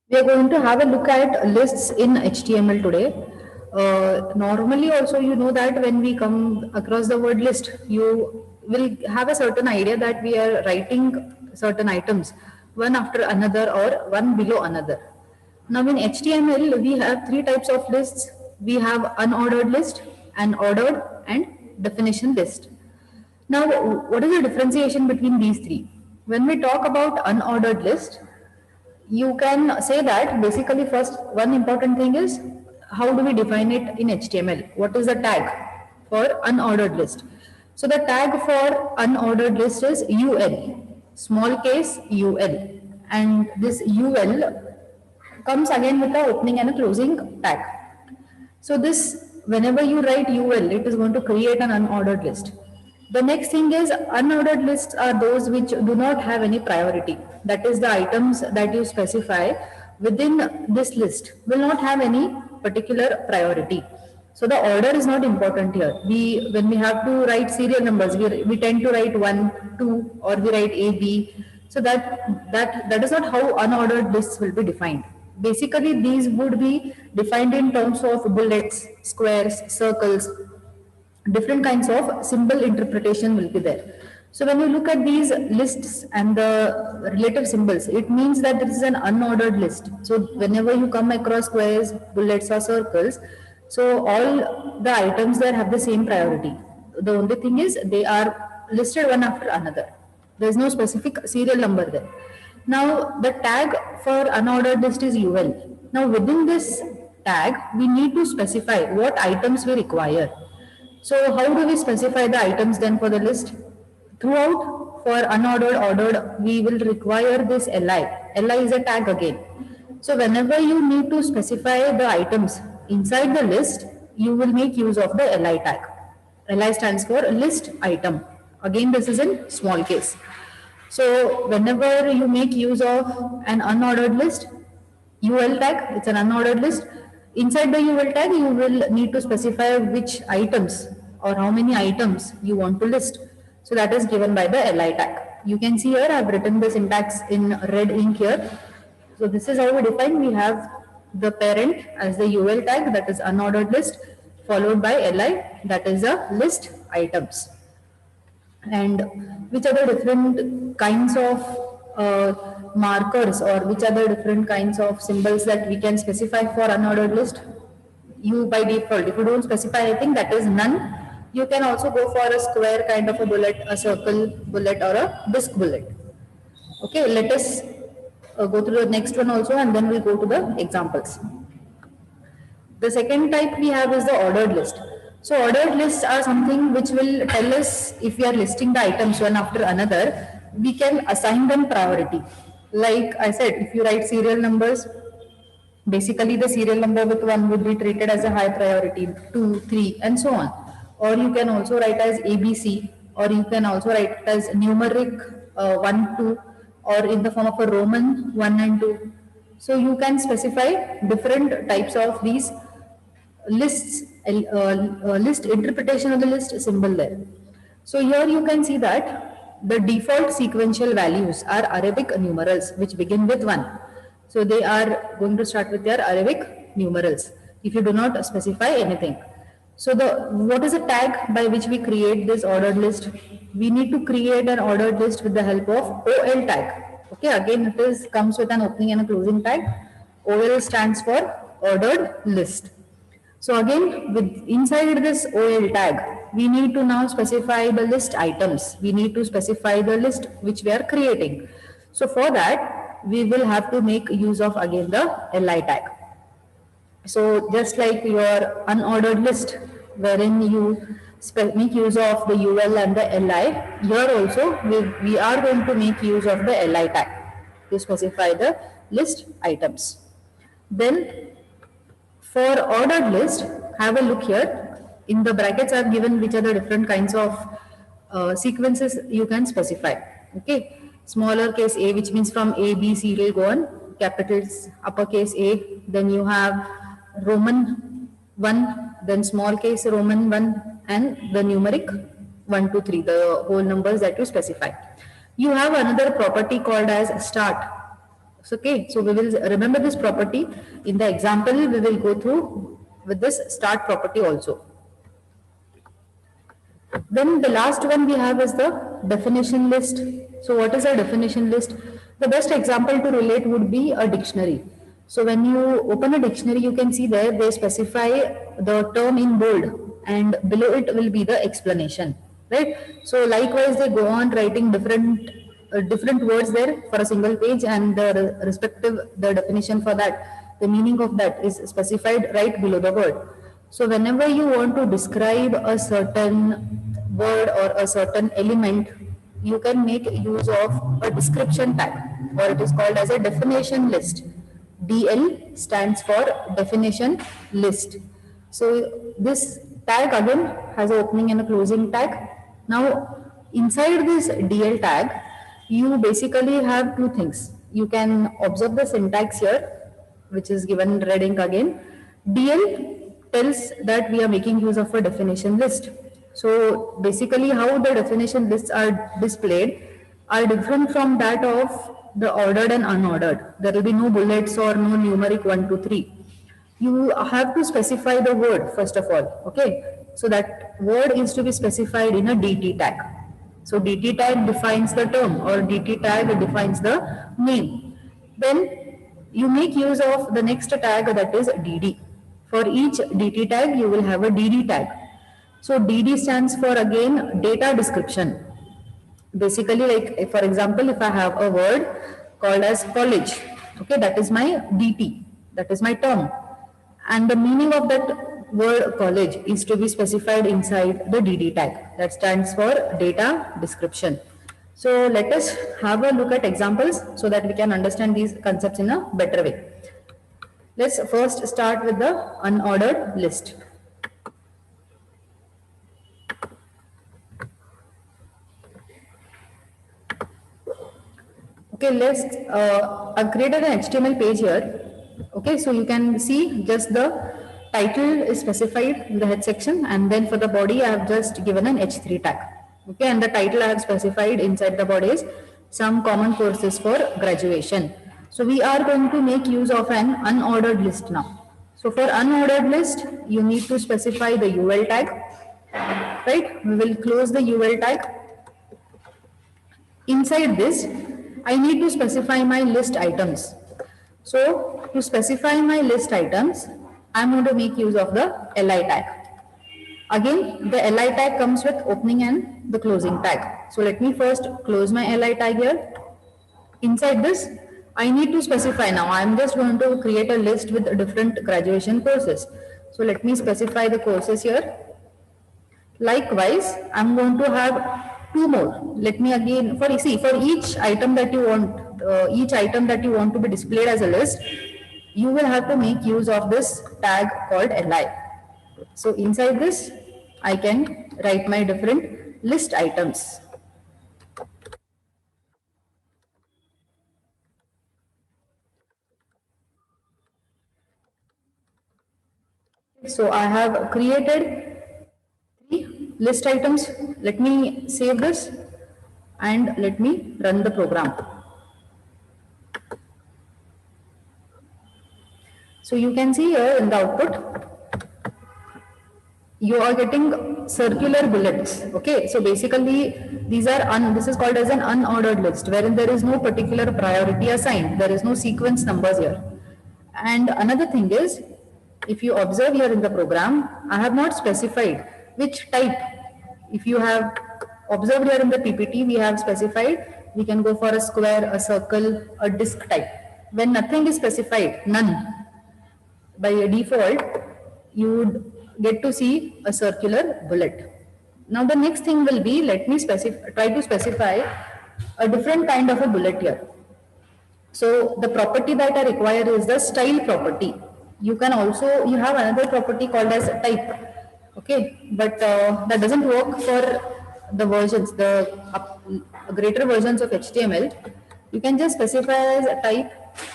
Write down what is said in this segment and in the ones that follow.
We are going to have a look at lists in HTML today. Normally, also, you know that when we come across the word list, you will have a certain idea that we are writing certain items one after another or one below another. Now, in HTML, we have three types of lists. We have unordered list, and ordered, and definition list. Now, what is the differentiation between these three? When we talk about unordered list, you can say that basically first one important thing is how do we define it in HTML? What is the tag for unordered list? So the tag for unordered list is UL, small case UL, and this UL comes again with a opening and a closing tag. So this, whenever you write UL, it is going to create an unordered list. The next thing is unordered lists are those which do not have any priority. That is the items that you specify within this list will not have any particular priority. So the order is not important here. When we have to write serial numbers, we tend to write 1, 2, or we write A, B. So that is not how unordered lists will be defined. Basically, these would be defined in terms of bullets, squares, circles, different kinds of symbol interpretation will be there. So when you look at these lists and the relative symbols, it means that this is an unordered list. So whenever you come across squares, bullets or circles, so all the items there have the same priority. The only thing is they are listed one after another. There is no specific serial number there. Now the tag for unordered list is UL. Now within this tag, we need to specify what items we require. So how do we specify the items then for the list? Throughout, for unordered, ordered, we will require this li. Li is a tag again. So whenever you need to specify the items inside the list, you will make use of the li tag. Li stands for list item. Again, this is in small case. So whenever you make use of an unordered list, UL tag, it's an unordered list. Inside the UL tag, you will need to specify which items or how many items you want to list. So that is given by the li tag. You can see here I have written the syntax in red ink here. So this is how we define. We have the parent as the UL tag, that is unordered list, followed by li, that is the list items. And which are the different kinds of markers, or which are the different kinds of symbols that we can specify for unordered list? You by default, if you don't specify anything, that is none. You can also go for a square kind of a bullet, a circle bullet, or a disc bullet. Okay, let us go to the next one also, and then we'll go to the examples. The second type we have is the ordered list. So ordered lists are something which will tell us if we are listing the items one after another, we can assign them priority. Like I said, if you write serial numbers, basically the serial number with 1 would be treated as a high priority, 2, 3, and so on. Or you can also write as ABC, or you can also write it as numeric 1, 2, or in the form of a Roman 1 and 2. So you can specify different types of these lists, list interpretation of the list symbol there. So here you can see that the default sequential values are Arabic numerals which begin with 1. So they are going to start with their Arabic numerals if you do not specify anything. So what is a tag by which we create this ordered list? We need to create an ordered list with the help of OL tag. Okay, again comes with an opening and a closing tag. OL stands for ordered list. So again, inside this OL tag, we need to now specify the list items. We need to specify the list which we are creating. So for that, we will have to make use of again the li tag. So just like your unordered list, wherein you make use of the UL and the li, here also we are going to make use of the li tag to specify the list items. Then for ordered list, have a look here. In the brackets are given which are the different kinds of sequences you can specify. Okay, smaller case A, which means from A, B serial go on, capitals uppercase A, then you have Roman 1, then small case Roman 1, and the numeric 1, 2, 3, the whole numbers that you specify. You have another property called as start. Okay, so we will remember this property. In the example, we will go through with this start property also. Then the last one we have is the definition list. So what is a definition list? The best example to relate would be a dictionary. So when you open a dictionary, you can see there they specify the term in bold and below it will be the explanation, right? So likewise they go on writing different words there for a single page, and the respective the definition for that, the meaning of that is specified right below the word. So whenever you want to describe a certain word or a certain element, you can make use of a description tag, or it is called as a definition list. DL stands for definition list. So this tag again has an opening and a closing tag. Now inside this DL tag, you basically have two things. You can observe the syntax here, which is given in red ink again. DL tells that we are making use of a definition list. So basically how the definition lists are displayed are different from that of the ordered and unordered. There will be no bullets or no numeric 1, 2, 3. You have to specify the word first of all, okay? So that word is to be specified in a DT tag. So DT tag defines the term, or DT tag defines the name. Then you make use of the next tag, that is DD. For each DT tag, you will have a DD tag. So DD stands for again data description. Basically, like for example, if I have a word called as college, okay, that is my DT, that is my term, and the meaning of that word college is to be specified inside the DD tag, that stands for data description. So let us have a look at examples so that we can understand these concepts in a better way. Let's first start with the unordered list. Okay, I've created an HTML page here. Okay, so you can see just the title is specified in the head section, and then for the body I have just given an H3 tag. Okay, and the title I have specified inside the body is some common courses for graduation. So we are going to make use of an unordered list now. So for unordered list, you need to specify the UL tag, right? We will close the UL tag. Inside this, I need to specify my list items. So to specify my list items, I am going to make use of the LI tag. Again, the LI tag comes with opening and the closing tag. So let me first close my LI tag here. Inside this, I need to specify now. I am just going to create a list with different graduation courses. So let me specify the courses here. Likewise, I am going to have two more. Let me again, for each item that you want, to be displayed as a list, you will have to make use of this tag called LI. So inside this, I can write my different list items. So I have created 3 list items. Let me save this and let me run the program. So you can see here in the output, you are getting circular bullets. Okay, so basically these are this is called as an unordered list, wherein there is no particular priority assigned. There is no sequence numbers here. And another thing is, if you observe here in the program, I have not specified which type. If you have observed here in the PPT, we have specified we can go for a square, a circle, a disc type. When nothing is specified, none, by default, you would get to see a circular bullet. Now the next thing will be, let me try to specify a different kind of a bullet here. So the property that I require is the style property. You have another property called as type. Okay, but that doesn't work for the versions, the greater versions of HTML. You can just specify as a type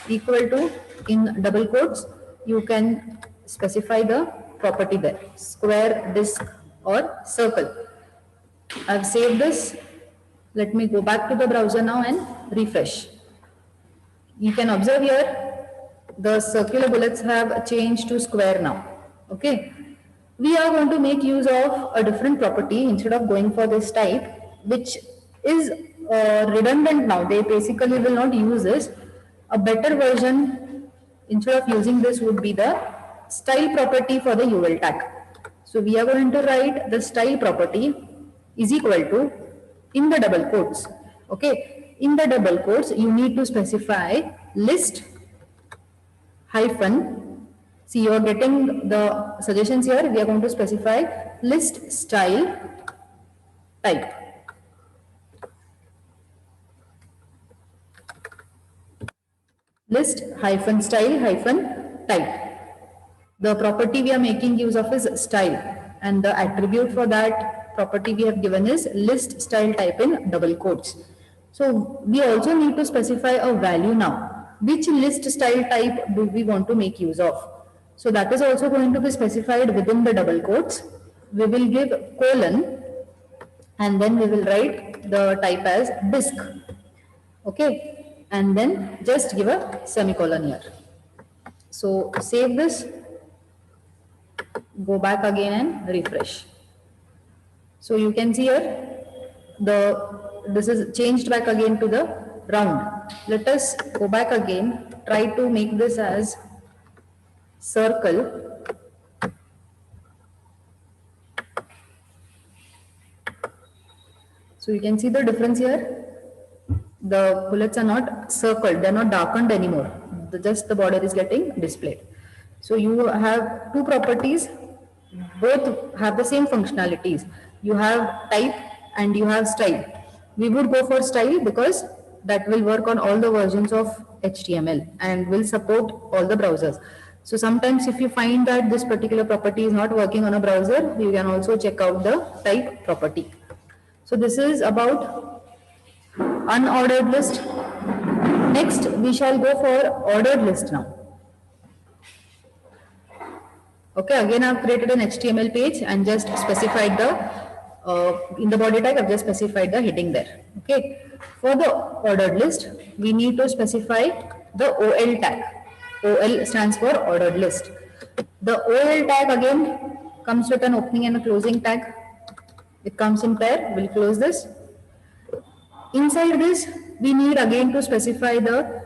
equal to, in double quotes, you can specify the property there, square, disc or circle. I've saved this. Let me go back to the browser now and refresh. You can observe here the circular bullets have changed to square now. Okay, we are going to make use of a different property instead of going for this type, which is redundant now. They basically will not use this. A better version instead of using this would be the style property for the UL tag. So we are going to write the style property is equal to, in the double quotes, okay, in the double quotes you need to specify list hyphen, see you are getting the suggestions here, we are going to specify list style type. List hyphen style hyphen type. The property we are making use of is style, and the attribute for that property we have given is list style type in double quotes. So we also need to specify a value now. Which list style type do we want to make use of? So that is also going to be specified within the double quotes. We will give colon and then we will write the type as disk. Okay, and then just give a semicolon here. So save this, go back again and refresh. So you can see here this is changed back again to the round. Let us go back again, try to make this as circle. So you can see the difference here. The bullets are not circled, they are not darkened anymore. Just the border is getting displayed. So you have two properties, both have the same functionalities. You have type and you have style. We would go for style because that will work on all the versions of HTML and will support all the browsers. So sometimes if you find that this particular property is not working on a browser, you can also check out the type property. So this is about unordered list. Next, we shall go for ordered list now. Okay, again I've created an HTML page and just specified in the body tag I've just specified the heading there. Okay, for the ordered list, we need to specify the OL tag. OL stands for ordered list. The OL tag again comes with an opening and a closing tag. It comes in pair. We'll close this. Inside this, we need again to specify the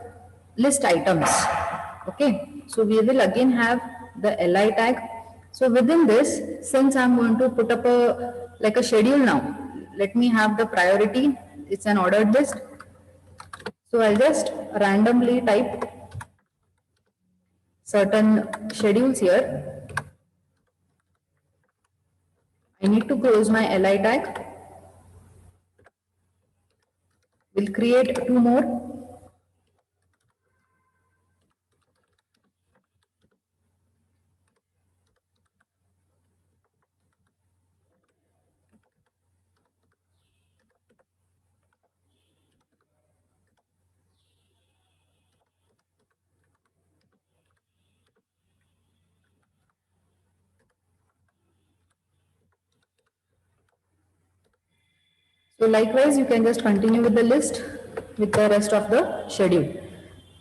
list items. Okay, so we will again have the LI tag. So within this, since I'm going to put up a schedule now, let me have the priority. It's an ordered list. So I'll just randomly type certain schedules here. I need to close my LI tag. We'll create two more. So likewise, you can just continue with the list with the rest of the schedule.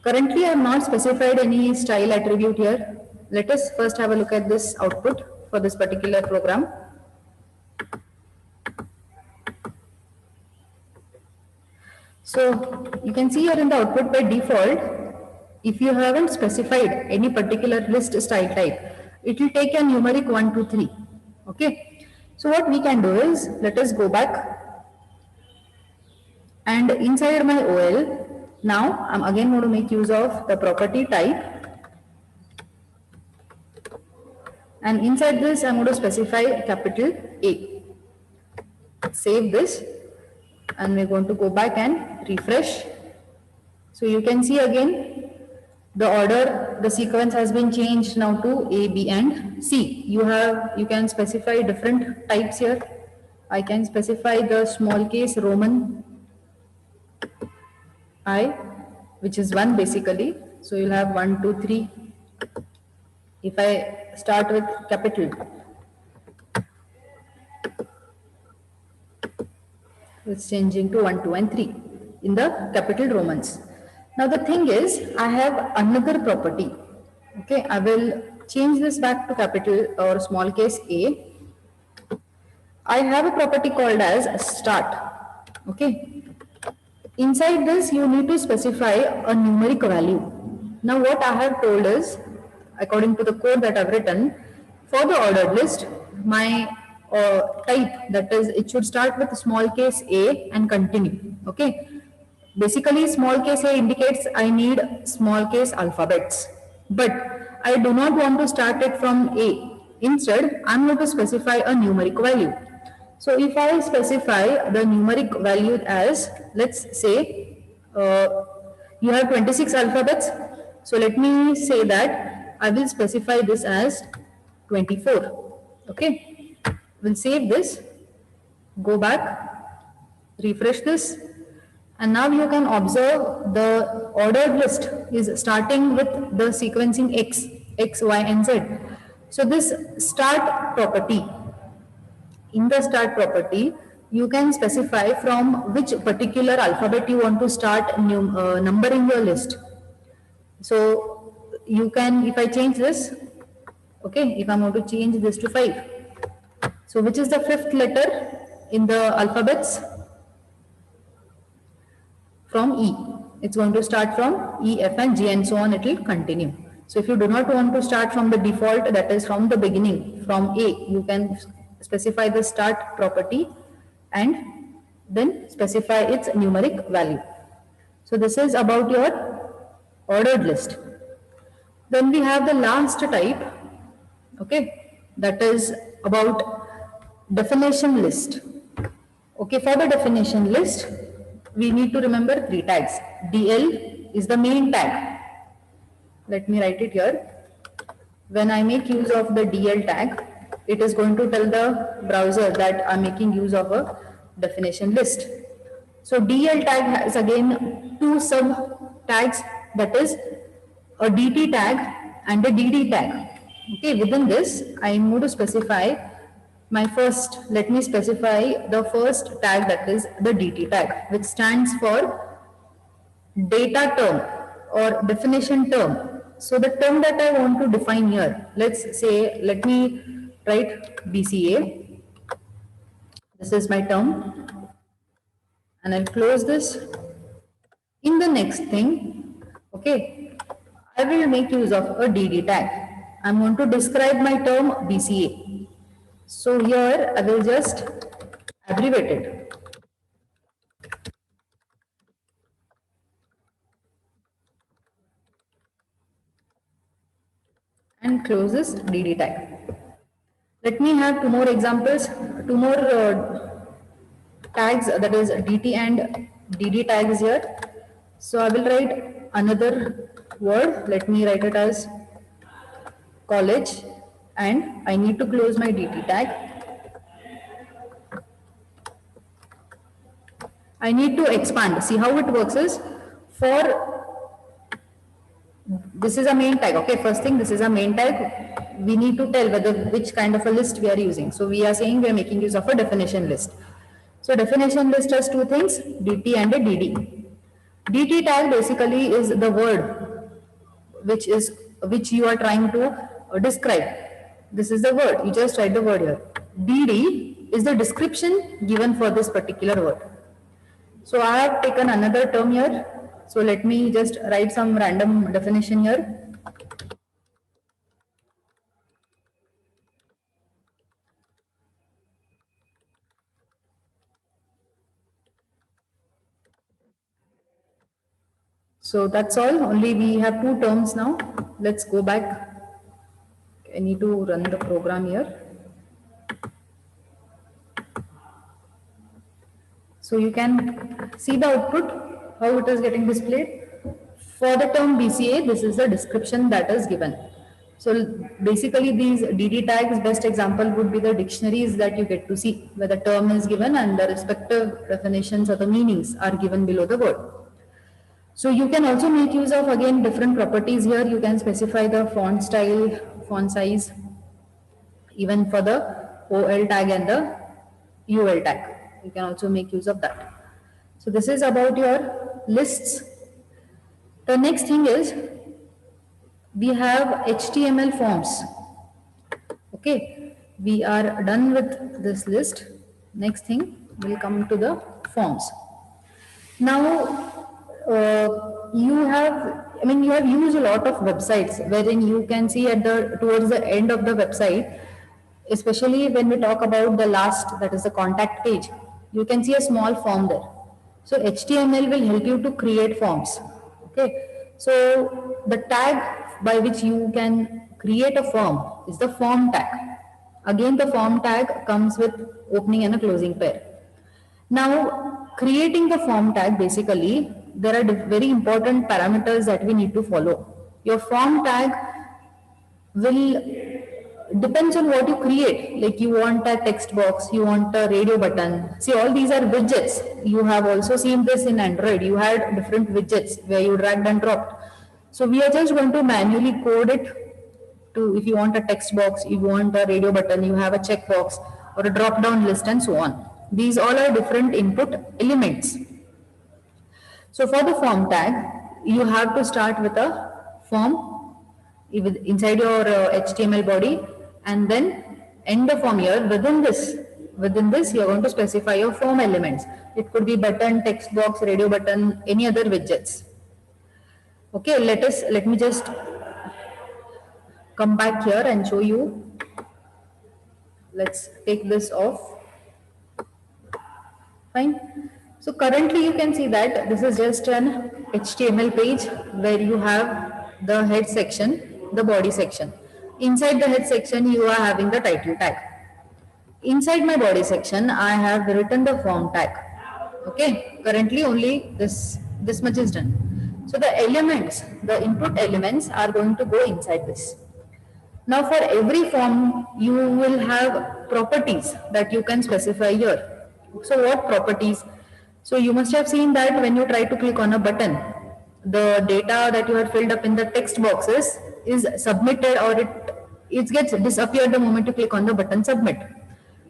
Currently, I have not specified any style attribute here. Let us first have a look at this output for this particular program. So you can see here in the output by default, if you haven't specified any particular list style type, it will take a numeric 1, 2, 3. Okay. So what we can do is, let us go back. And inside my OL, now I'm again going to make use of the property type. And inside this, I'm going to specify capital A. Save this. And we're going to go back and refresh. So you can see again, the order, the sequence has been changed now to A, B, and C. You can specify different types here. I can specify the small case Roman I, which is 1 basically. So you'll have 1, 2, 3. If I start with capital, it's changing to 1, 2, and 3 in the capital Romans. Now the thing is, I have another property. Okay, I will change this back to capital or small case A. I have a property called as start. Okay, inside this you need to specify a numeric value. Now what I have told is, according to the code that I've written, for the ordered list, my type, that is, it should start with small case A and continue. Okay, basically small case A indicates I need small case alphabets, but I do not want to start it from A. Instead, I'm going to specify a numeric value. So if I specify the numeric value as, let's say, you have 26 alphabets. So let me say that I will specify this as 24. Okay, we'll save this, go back, refresh this, and now you can observe the ordered list is starting with the sequencing X, Y, and Z. So this start property, in the start property, you can specify from which particular alphabet you want to start numbering your list. So you can, if I change this, okay, if I'm going to change this to 5. So which is the fifth letter in the alphabets? From E. It's going to start from E, F, and G, and so on, it will continue. So if you do not want to start from the default, that is from the beginning, from A, you can specify the start property and then specify its numeric value. So this is about your ordered list. Then we have the last type, okay, that is about definition list. Okay, for the definition list, we need to remember 3 tags. DL is the main tag. Let me write it here. When I make use of the DL tag, it is going to tell the browser that I'm making use of a definition list. So DL tag has again 2 sub tags, that is a DT tag and a DD tag. Okay, within this, I'm going to specify my first, let me specify the first tag, that is the DT tag, which stands for data term or definition term. So the term that I want to define here, let's say, let me write BCA. This is my term, and I'll close this. In the next thing, okay, I will make use of a DD tag. I'm going to describe my term BCA. So here I will just abbreviate it. And close this DD tag. Let me have 2 more examples, 2 more tags, that is DT and DD tags here. So I will write another word. Let me write it as college, and I need to close my DT tag. I need to expand. See how it works is, for this is a main tag. Okay, first thing, this is a main tag. We need to tell whether which kind of a list we are using. So we are saying we are making use of a definition list. So definition list has 2 things, DT and a DD. DT tag basically is the word which you are trying to describe. This is the word, you just write the word here. DD is the description given for this particular word. So I have taken another term here. So let me just write some random definition here. So that's all, only we have 2 terms now. Let's go back. I need to run the program here. So you can see the output, how it is getting displayed. For the term BCA, this is the description that is given. So basically these DD tags, best example would be the dictionaries that you get to see, where the term is given and the respective definitions or the meanings are given below the word. So you can also make use of again different properties here. You can specify the font style, font size, even for the OL tag and the UL tag. You can also make use of that. So this is about your lists. The next thing is we have HTML forms. Okay, we are done with this list. Next thing, we'll come to the forms. Now, you have used a lot of websites wherein you can see towards the end of the website, especially when we talk about the last, that is the contact page, you can see a small form there. So HTML will help you to create forms. Okay, so the tag by which you can create a form is the form tag. Again, the form tag comes with opening and a closing pair. Now, creating the form tag, basically, there are very important parameters that we need to follow. Your form tag will depends on what you create. Like you want a text box, you want a radio button. See, all these are widgets. You have also seen this in Android. You had different widgets where you dragged and dropped. So we are just going to manually code it to, if you want a text box, if you want a radio button, you have a checkbox or a drop down list and so on. These all are different input elements. So for the form tag, you have to start with a form inside your HTML body, and then end the form here. Within this you are going to specify your form elements. It could be button, text box, radio button, any other widgets. Okay, let me just come back here and show you. Let's take this off. Fine. So currently you can see that this is just an HTML page where you have the head section, the body section. Inside the head section you are having the title tag. Inside my body section I have written the form tag. Okay, currently only this much is done. So the elements, the input elements are going to go inside this. Now for every form you will have properties that you can specify here. So what properties? So you must have seen that when you try to click on a button, the data that you have filled up in the text boxes is submitted, or it gets disappeared the moment you click on the button submit.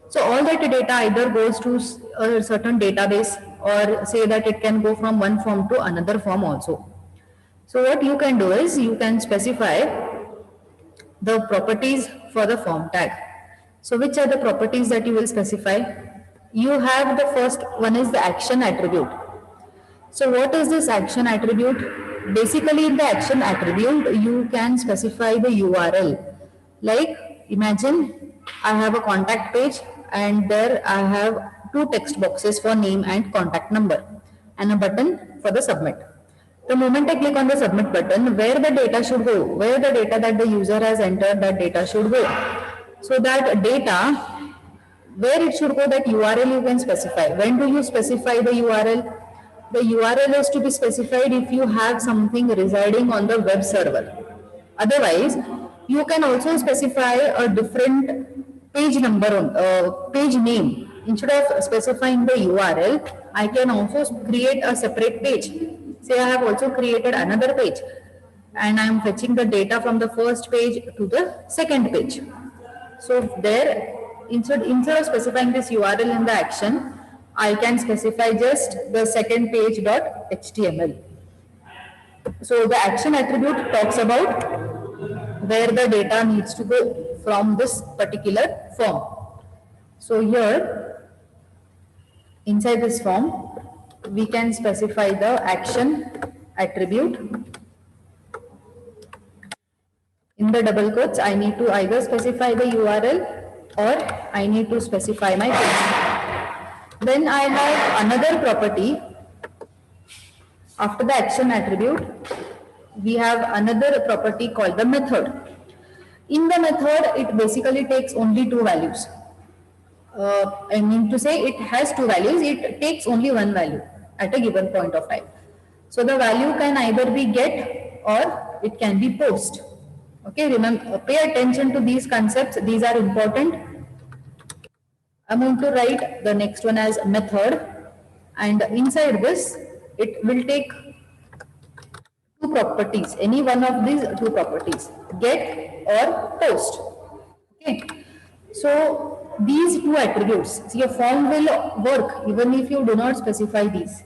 So all that data either goes to a certain database, or say that it can go from one form to another form also. So what you can do is you can specify the properties for the form tag. So which are the properties that you will specify? You have the first one is the action attribute. So what is this action attribute? Basically in the action attribute you can specify the URL. Like imagine I have a contact page and there I have two text boxes for name and contact number and a button for the submit. The moment I click on the submit button, where the data should go, where the data that the user has entered, that data should go. So that data, where it should go, that URL you can specify. When do you specify the URL? The URL is to be specified if you have something residing on the web server. Otherwise, you can also specify a different page number, page name. Instead of specifying the URL, I can also create a separate page. Say I have also created another page and I am fetching the data from the first page to the second page. So there, instead of specifying this URL in the action, I can specify just the second page.html. So the action attribute talks about where the data needs to go from this particular form. So here, inside this form, we can specify the action attribute. In the double quotes, I need to either specify the URL or I need to specify my page. Then I have another property. After the action attribute, we have another property called the method. In the method, it basically takes only two values. I mean to say it has two values, it takes only one value at a given point of time. So the value can either be get or it can be post. Okay, remember, pay attention to these concepts, these are important. I'm going to write the next one as method, and inside this it will take two properties, any one of these two properties, get or post. Okay, so these two attributes, see, a form will work even if you do not specify these.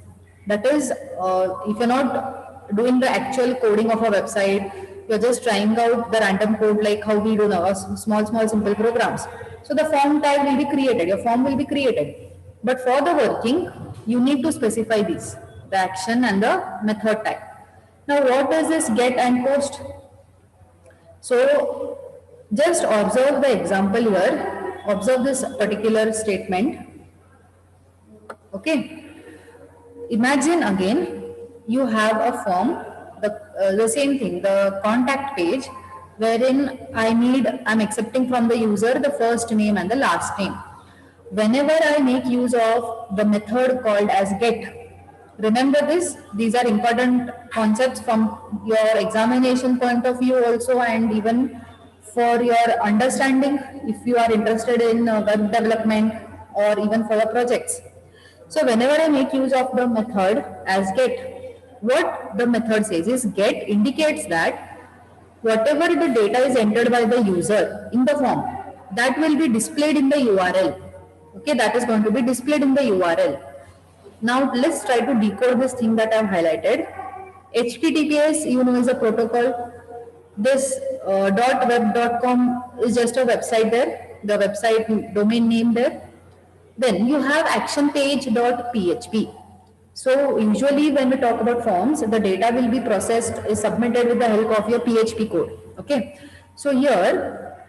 That is, if you're not doing the actual coding of a website. You're just trying out the random code like how we do now, small simple programs. So the form tag will be created, your form will be created. But for the working, you need to specify these, the action and the method tag. Now what is this get and post? So just observe the example here, observe this particular statement. Okay. Imagine again, you have a form, the same thing, the contact page, wherein I'm accepting from the user the first name and the last name. Whenever I make use of the method called as get, remember this, these are important concepts from your examination point of view also, and even for your understanding if you are interested in web development or even for your projects. So whenever I make use of the method as get, what the method says is get indicates that whatever the data is entered by the user in the form, that will be displayed in the URL. Okay, that is going to be displayed in the URL. Now let's try to decode this thing that I have highlighted. HTTPS, you know, is a protocol. This .web.com is just a website there, the website domain name there. Then you have actionpage.php. So usually when we talk about forms, the data will be processed, is submitted with the help of your PHP code. Okay. So here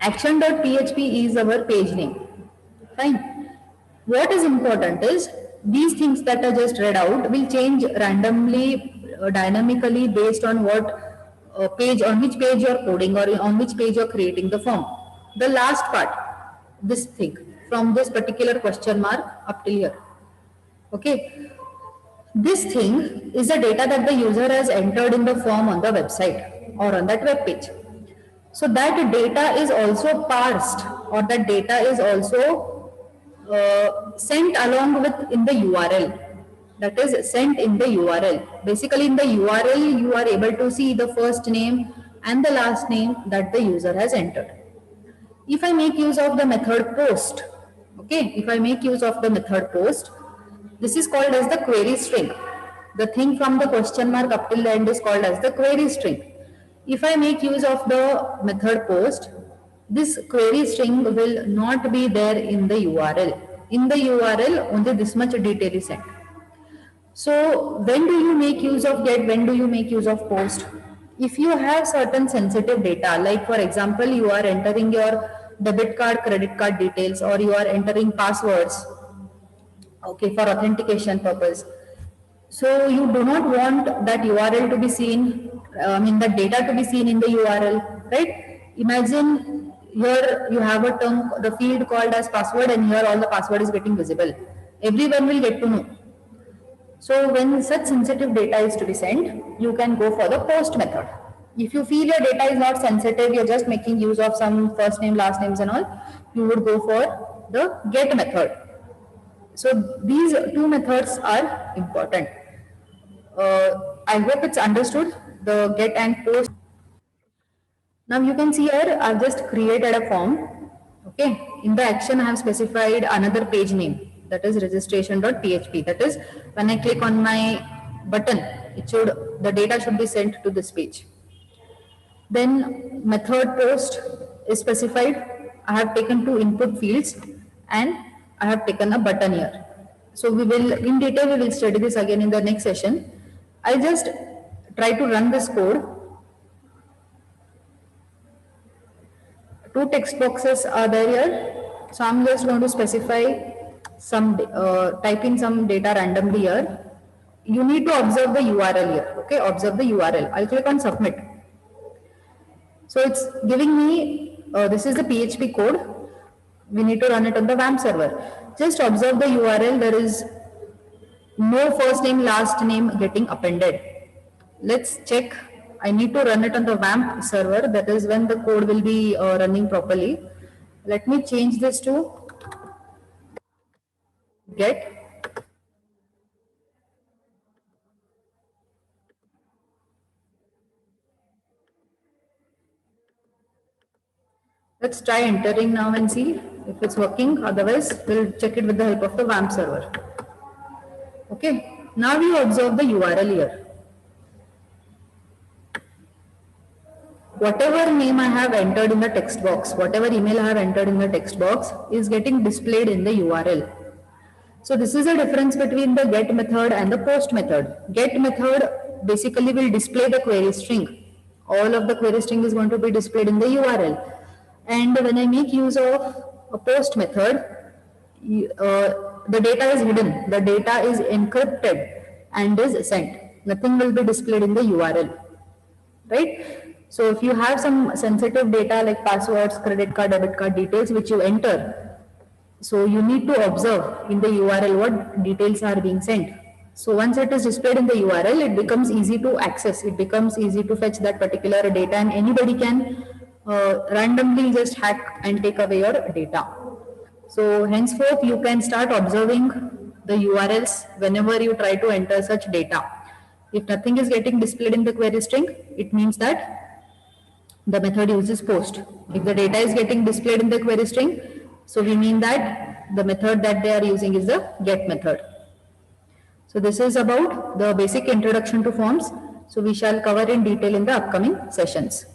action.php is our page name. Fine. What is important is these things that I just read out will change randomly, dynamically based on what page, on which page you are coding or on which page you are creating the form. The last part, this thing, from this particular question mark up till here. Okay. This thing is the data that the user has entered in the form on the website or on that web page. So that data is also parsed, or that data is also sent along with in the URL. That is sent in the URL. Basically in the URL you are able to see the first name and the last name that the user has entered. If I make use of the method post, okay, if I make use of the method post, this is called as the query string. The thing from the question mark up till the end is called as the query string. If I make use of the method post, this query string will not be there in the URL. In the URL, only this much detail is sent. So when do you make use of get, when do you make use of post? If you have certain sensitive data, like for example, you are entering your debit card, credit card details, or you are entering passwords, okay, for authentication purpose. So you do not want that URL to be seen, that data to be seen in the URL, right? Imagine here you have a term, the field called as password, and here all the password is getting visible. Everyone will get to know. So when such sensitive data is to be sent, you can go for the post method. If you feel your data is not sensitive, you're just making use of some first name, last names and all, you would go for the get method. So these two methods are important. I hope it's understood, the get and post. Now you can see here I've just created a form. Okay, in the action I have specified another page name, that is registration.php. That is when I click on my button, the data should be sent to this page. Then method post is specified. I have taken two input fields and I have taken a button here. So we will, in detail, we will study this again in the next session. I just try to run this code. Two text boxes are there here. So I'm just going to specify some, type in some data randomly here. You need to observe the URL here. Okay, observe the URL. I'll click on submit. So it's giving me, this is the PHP code. We need to run it on the WAMP server. Just observe the URL. There is no first name, last name getting appended. Let's check. I need to run it on the WAMP server. That is when the code will be running properly. Let me change this to get. Let's try entering now and see if it's working. Otherwise, we'll check it with the help of the WAMP server. Okay. Now you observe the URL here. whatever name I have entered in the text box, whatever email I have entered in the text box is getting displayed in the URL. So this is the difference between the get method and the post method. Get method basically will display the query string. All of the query string is going to be displayed in the URL. And when I make use of a post method, the data is hidden, the data is encrypted and is sent. Nothing will be displayed in the URL, right? So if you have some sensitive data like passwords, credit card, debit card details which you enter, so you need to observe in the URL what details are being sent. So once it is displayed in the URL, it becomes easy to access, it becomes easy to fetch that particular data, and anybody can randomly just hack and take away your data. So henceforth you can start observing the URLs whenever you try to enter such data. If nothing is getting displayed in the query string, it means that the method uses post. If the data is getting displayed in the query string, so we mean that the method that they are using is the get method. So this is about the basic introduction to forms. So we shall cover in detail in the upcoming sessions.